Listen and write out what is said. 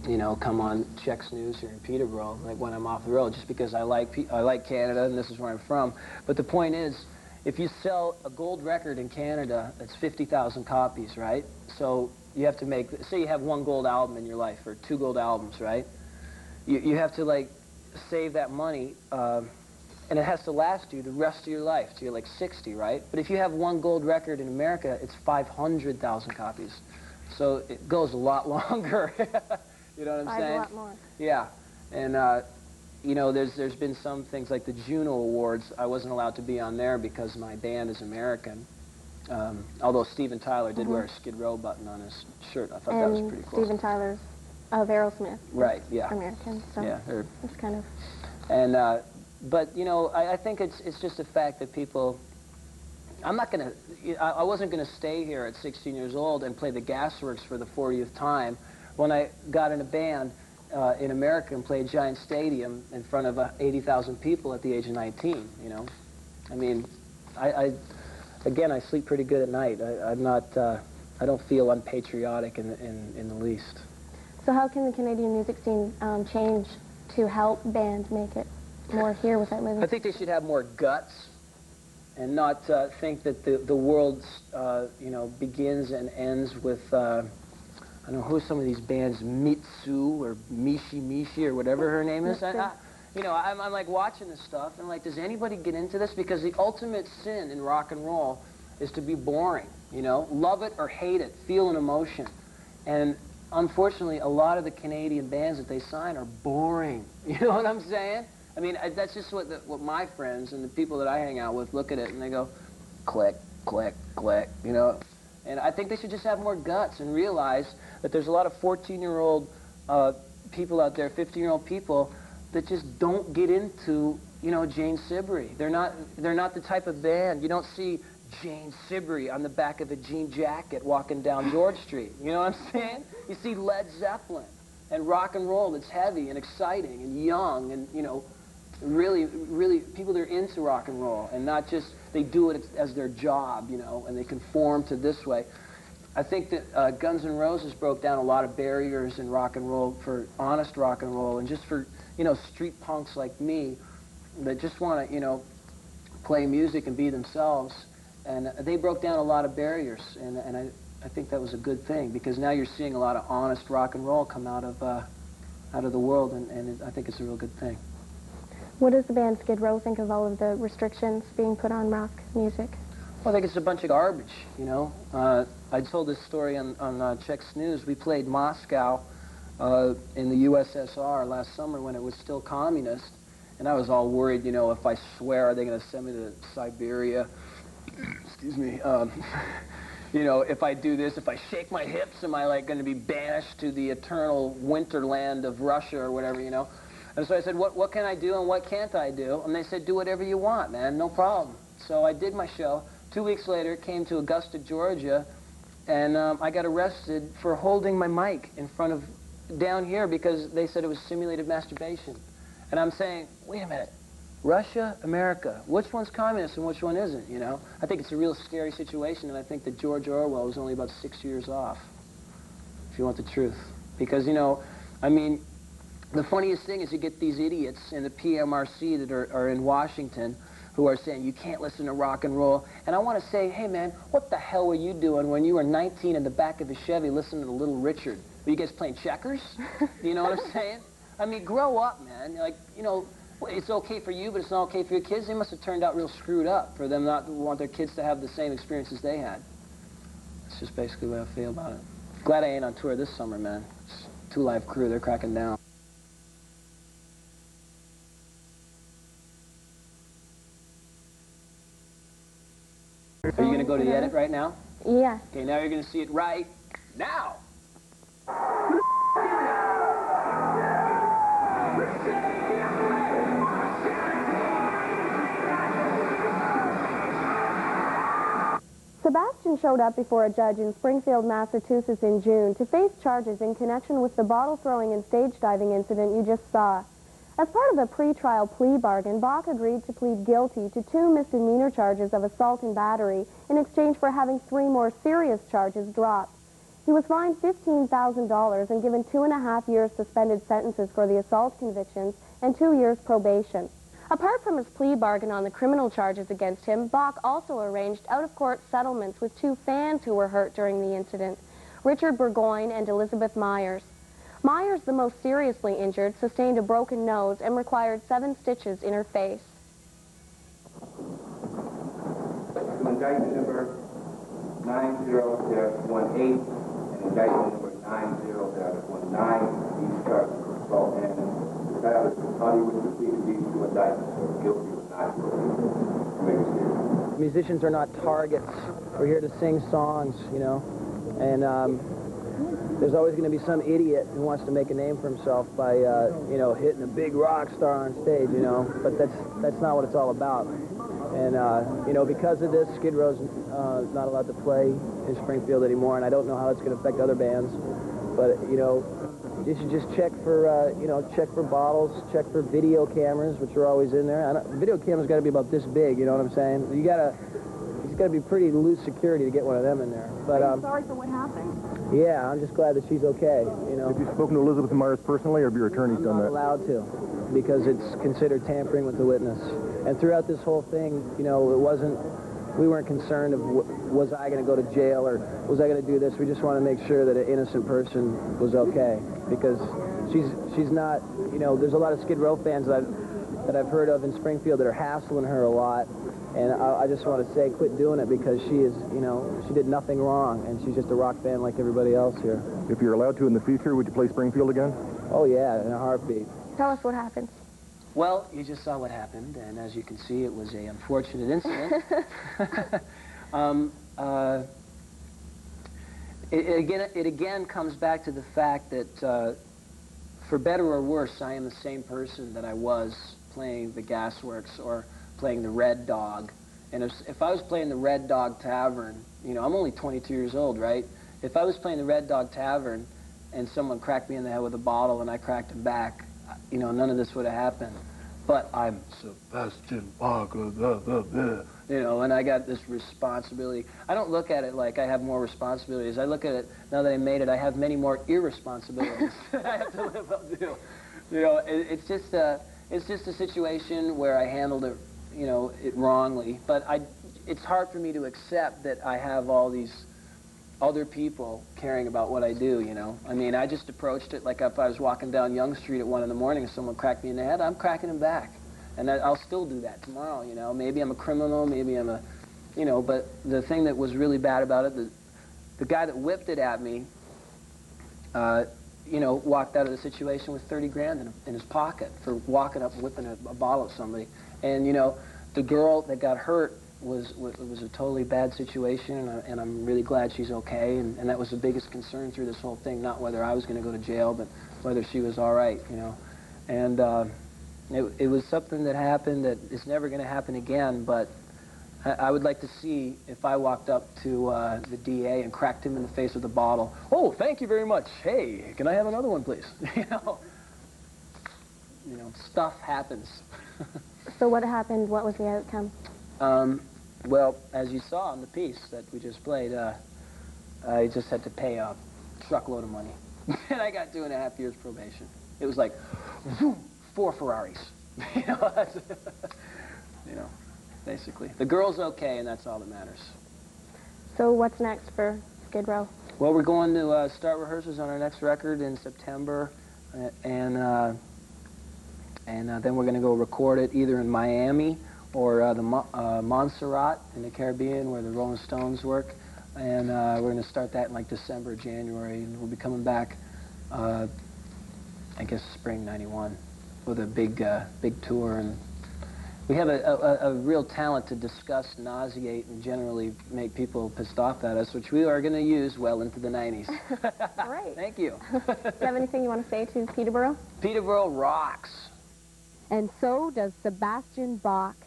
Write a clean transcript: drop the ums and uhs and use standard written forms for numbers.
you know, come on Czech Snooze here in Peterborough, like when I'm off the road, just because I like Canada and this is where I'm from. But the point is, if you sell a gold record in Canada, that's 50,000 copies, right? So you have to make, say you have one gold album in your life, or 2 gold albums, right? You have to, like, save that money, and it has to last you the rest of your life, till you're like 60, right? But if you have one gold record in America, it's 500,000 copies. So it goes a lot longer. You know what I'm saying? A lot more. Yeah. And, you know, there's been some things like the Juno Awards. I wasn't allowed to be on there because my band is American. Although Steven Tyler did wear a Skid Row button on his shirt. I thought that was pretty cool. Steven Tyler's of Aerosmith. Right, yeah. American, so yeah, it's kind of... And, but, you know, I think it's just the fact that people... I'm not going to... I wasn't going to stay here at 16 years old and play the Gasworks for the 40th time when I got in a band in America and played Giant Stadium in front of 80,000 people at the age of 19, you know? I mean, again, I sleep pretty good at night. I'm not... I don't feel unpatriotic in the least. So how can the Canadian music scene change to help bands make it more here without living? I think they should have more guts and not think that the world, you know, begins and ends with, I don't know, who are some of these bands, Mitsu or Mishi or whatever her name is. You know, I'm like watching this stuff and like, does anybody get into this? Because the ultimate sin in rock and roll is to be boring, you know? Love it or hate it, feel an emotion. And unfortunately, a lot of the Canadian bands that they sign are boring. You know what I'm saying? I mean, that's just what my friends and the people that I hang out with look at it and they go, click, click, click, you know? And I think they should just have more guts and realize that there's a lot of 14-year-old people out there, 15-year-old people that just don't get into, you know, Jane Siberry. They're not the type of band. You don't see Jane Siberry on the back of a jean jacket walking down George Street. You know what I'm saying? You see Led Zeppelin and rock and roll that's heavy and exciting and young and, you know, really, really people that are into rock and roll and not just they do it as their job, you know, and they conform to this way. I think that Guns N' Roses broke down a lot of barriers in rock and roll for honest rock and roll and just for, you know, street punks like me that just want to, you know, play music and be themselves. And they broke down a lot of barriers, and I think that was a good thing because now you're seeing a lot of honest rock and roll come out of the world, and I think it's a real good thing. What does the band Skid Row think of all of the restrictions being put on rock music? Well, I think it's a bunch of garbage, you know. I told this story on Czech Snooze. We played Moscow in the USSR last summer when it was still communist, and I was all worried, you know, if I swear, are they going to send me to Siberia? Excuse me. You know, if I do this, if I shake my hips, am I like going to be banished to the eternal winterland of Russia or whatever, you know? And so I said, what can I do and what can't I do? And they said, do whatever you want, man, no problem. So I did my show. 2 weeks later, came to Augusta, Georgia, and I got arrested for holding my mic in front of, down here because they said it was simulated masturbation. And I'm saying, wait a minute. Russia, America, which one's communist and which one isn't, you know? I think it's a real scary situation, and I think that George Orwell was only about 6 years off, if you want the truth. Because, you know, I mean, the funniest thing is you get these idiots in the PMRC that are in Washington who are saying, you can't listen to rock and roll. And I want to say, hey, man, what the hell were you doing when you were 19 in the back of a Chevy listening to Little Richard? Were you guys playing checkers? You know what I'm saying? I mean, grow up, man. Like, you know, it's okay for you, but it's not okay for your kids. They must have turned out real screwed up for them not to want their kids to have the same experiences they had. That's just basically the way I feel about it. Glad I ain't on tour this summer, man. It's Two Live Crew, they're cracking down. Are you going to go to the edit right now? Yeah. Okay, now you're going to see it right now. Sebastian showed up before a judge in Springfield, Massachusetts in June to face charges in connection with the bottle throwing and stage diving incident you just saw. As part of a pre-trial plea bargain, Bach agreed to plead guilty to 2 misdemeanor charges of assault and battery in exchange for having 3 more serious charges dropped. He was fined $15,000 and given 2.5 years suspended sentences for the assault convictions and 2 years probation. Apart from his plea bargain on the criminal charges against him, Bach also arranged out-of-court settlements with 2 fans who were hurt during the incident, Richard Burgoyne and Elizabeth Myers. Myers, the most seriously injured, sustained a broken nose and required 7 stitches in her face. To indictment number 90-18 and indictment number 90-19, these charges were assault and Travis, how do you wish to plead to these 2 indictments, or guilty or not guilty? Musicians are not targets. We're here to sing songs, you know, and there's always going to be some idiot who wants to make a name for himself by, you know, hitting a big rock star on stage, you know, but that's not what it's all about. And, you know, because of this, Skid Row's not allowed to play in Springfield anymore, and I don't know how it's going to affect other bands, but, you know, you should just check for, you know, check for bottles, check for video cameras, which are always in there. Video cameras got to be about this big, you know what I'm saying? It's got to be pretty loose security to get one of them in there. But I'm sorry for what happened. yeah, I'm just glad that she's okay, you know. Have you spoken to Elizabeth Myers personally, or have your attorneys done that? I'm not allowed to, because it's considered tampering with the witness. And throughout this whole thing, you know, we weren't concerned of was I going to go to jail or was I going to do this. We just want to make sure that an innocent person was okay, because she's not, you know, there's a lot of Skid Row fans that I've heard of in Springfield that are hassling her a lot, and I just want to say quit doing it, because she is, you know, she did nothing wrong, and she's just a rock fan like everybody else here. If you're allowed to in the future, would you play Springfield again? Oh yeah, in a heartbeat. Tell us what happened. Well, you just saw what happened, and as you can see, it was an unfortunate incident. It again comes back to the fact that, for better or worse, I am the same person that I was playing the Gasworks or playing the Red Dog. And if I was playing the Red Dog Tavern, you know, I'm only 22 years old, right? If I was playing the Red Dog Tavern and someone cracked me in the head with a bottle and I cracked him back, you know, none of this would have happened. But I'm Sebastian Bach, you know, and I got this responsibility. I don't look at it like I have more responsibilities. I look at it, now that I made it, I have many more irresponsibilities that I have to live up to. You know, it's just a situation where I handled it, you know, it wrongly. But it's hard for me to accept that I have all these other people caring about what I do, you know. I mean, I just approached it like if I was walking down Yonge Street at 1 in the morning and someone cracked me in the head, I'm cracking him back. And I'll still do that tomorrow, you know. Maybe I'm a criminal, maybe I'm a, you know, but the thing that was really bad about it, the guy that whipped it at me, you know, walked out of the situation with 30 grand in his pocket for walking up and whipping a bottle at somebody. And, you know, the girl that got hurt was a totally bad situation, and I'm really glad she's okay, and that was the biggest concern through this whole thing, not whether I was going to go to jail, but whether she was all right, you know. And it was something that happened that is never going to happen again, but I would like to see if I walked up to the DA and cracked him in the face with a bottle. Oh, thank you very much. Hey, can I have another one, please? You know, stuff happens. So what happened? What was the outcome? Well, as you saw in the piece that we just played, I just had to pay a truckload of money. And I got 2.5 years probation. It was like, vroom, 4 Ferraris. You know, you know, basically. The girl's okay, and that's all that matters. So what's next for Skid Row? Well, we're going to start rehearsals on our next record in September, and then we're going to go record it either in Miami or the Montserrat in the Caribbean, where the Rolling Stones work, and we're going to start that in like December, January, and we'll be coming back, I guess spring '91, with a big tour. And we have a real talent to discuss, nauseate, and generally make people pissed off at us, which we are going to use well into the '90s. Great. Thank you. Do you have anything you want to say to Peterborough? Peterborough rocks. And so does Sebastian Bach.